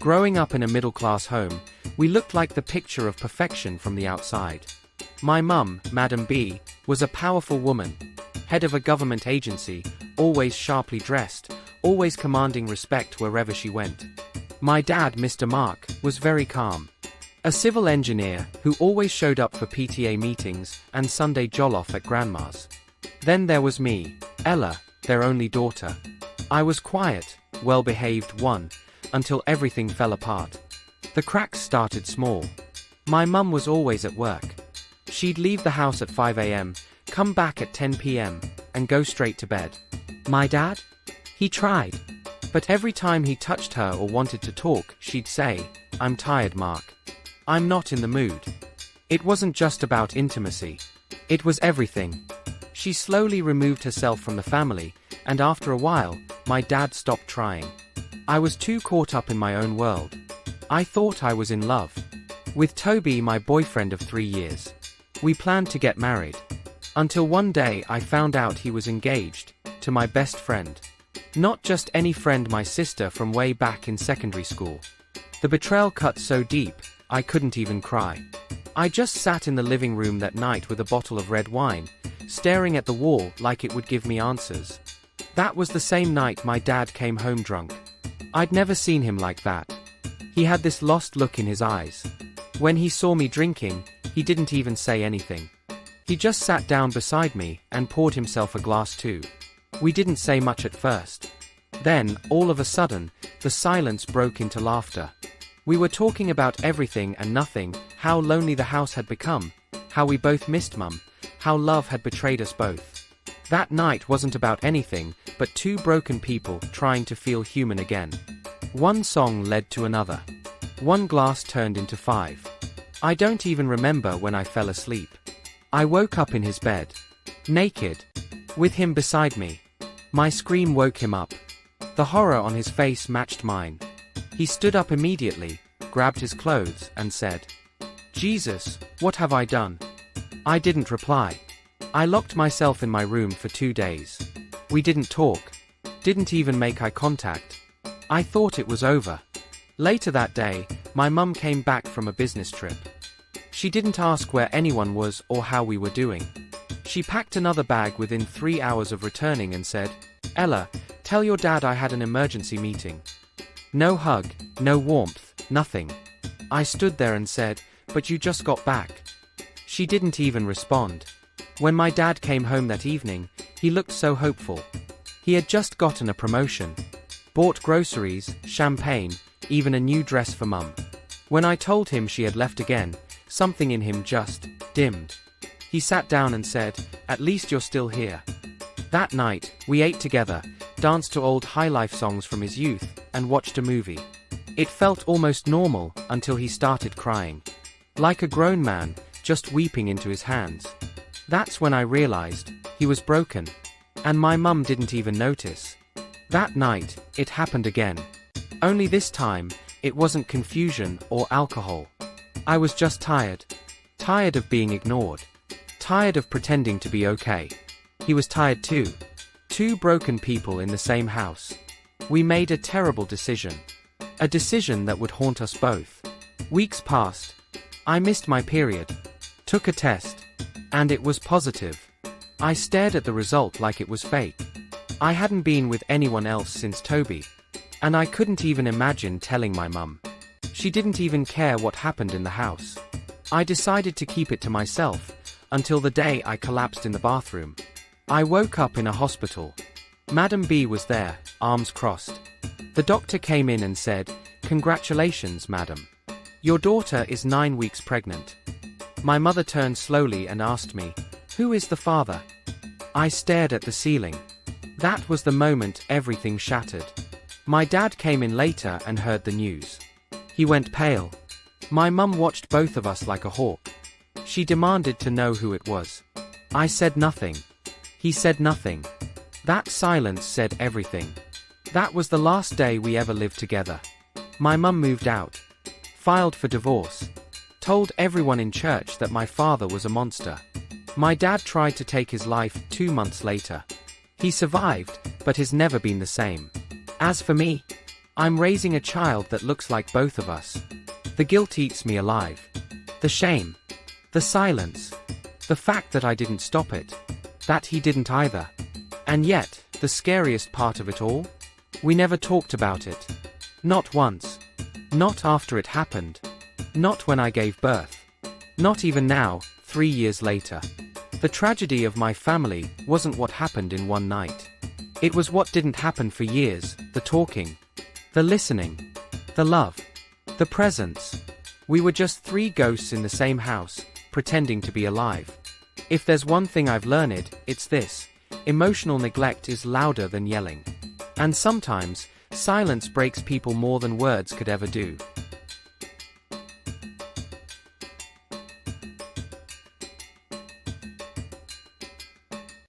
Growing up in a middle-class home, we looked like the picture of perfection from the outside. My mum, Madam B, was a powerful woman, head of a government agency, always sharply dressed, always commanding respect wherever she went. My dad, Mr. Mark, was very calm. A civil engineer who always showed up for PTA meetings and Sunday jollof at Grandma's. Then there was me, Ella, their only daughter. I was quiet, well-behaved one, until everything fell apart. The cracks started small. My mum was always at work. She'd leave the house at 5 a.m., come back at 10 p.m., and go straight to bed. My dad? He tried. But every time he touched her or wanted to talk, she'd say, "I'm tired, Mark. I'm not in the mood." It wasn't just about intimacy. It was everything. She slowly removed herself from the family, and after a while, my dad stopped trying. I was too caught up in my own world. I thought I was in love with Toby, my boyfriend of 3 years. We planned to get married. Until one day I found out he was engaged to my best friend. Not just any friend, my sister from way back in secondary school. The betrayal cut so deep, I couldn't even cry. I just sat in the living room that night with a bottle of red wine, staring at the wall like it would give me answers. That was the same night my dad came home drunk. I'd never seen him like that. He had this lost look in his eyes. When he saw me drinking, he didn't even say anything. He just sat down beside me and poured himself a glass too. We didn't say much at first. Then, all of a sudden, the silence broke into laughter. We were talking about everything and nothing, how lonely the house had become, how we both missed Mum, how love had betrayed us both. That night wasn't about anything but two broken people trying to feel human again. One song led to another. One glass turned into 5. I don't even remember when I fell asleep. I woke up in his bed. Naked. With him beside me. My scream woke him up. The horror on his face matched mine. He stood up immediately, grabbed his clothes, and said, "Jesus, what have I done?" I didn't reply. I locked myself in my room for 2 days. We didn't talk. Didn't even make eye contact. I thought it was over. Later that day, my mum came back from a business trip. She didn't ask where anyone was or how we were doing. She packed another bag within 3 hours of returning and said, "Ella, tell your dad I had an emergency meeting." No hug, no warmth, nothing. I stood there and said, "But you just got back." She didn't even respond. When my dad came home that evening, he looked so hopeful. He had just gotten a promotion. Bought groceries, champagne, even a new dress for Mum. When I told him she had left again, something in him just dimmed. He sat down and said, "At least you're still here." That night, we ate together, danced to old high life songs from his youth, and watched a movie. It felt almost normal until he started crying. Like a grown man, just weeping into his hands. That's when I realized he was broken. And my mum didn't even notice. That night, it happened again. Only this time, it wasn't confusion or alcohol. I was just tired. Tired of being ignored. Tired of pretending to be okay. He was tired too. 2 broken people in the same house. We made a terrible decision. A decision that would haunt us both. Weeks passed. I missed my period. Took a test. And it was positive. I stared at the result like it was fake. I hadn't been with anyone else since Toby. And I couldn't even imagine telling my mum. She didn't even care what happened in the house. I decided to keep it to myself, until the day I collapsed in the bathroom. I woke up in a hospital. Madam B was there, arms crossed. The doctor came in and said, "Congratulations, madam. Your daughter is 9 weeks pregnant." My mother turned slowly and asked me, "Who is the father?" I stared at the ceiling. That was the moment everything shattered. My dad came in later and heard the news. He went pale. My mum watched both of us like a hawk. She demanded to know who it was. I said nothing. He said nothing. That silence said everything. That was the last day we ever lived together. My mum moved out. Filed for divorce. Told everyone in church that my father was a monster. My dad tried to take his life 2 months later. He survived, but has never been the same. As for me, I'm raising a child that looks like both of us. The guilt eats me alive. The shame. The silence. The fact that I didn't stop it. That he didn't either. And yet, the scariest part of it all? We never talked about it. Not once. Not after it happened. Not when I gave birth. Not even now, 3 years later. The tragedy of my family wasn't what happened in one night. It was what didn't happen for years, the talking, the listening, the love, the presence. We were just 3 ghosts in the same house, pretending to be alive. If there's one thing I've learned, it's this: emotional neglect is louder than yelling. And sometimes, silence breaks people more than words could ever do.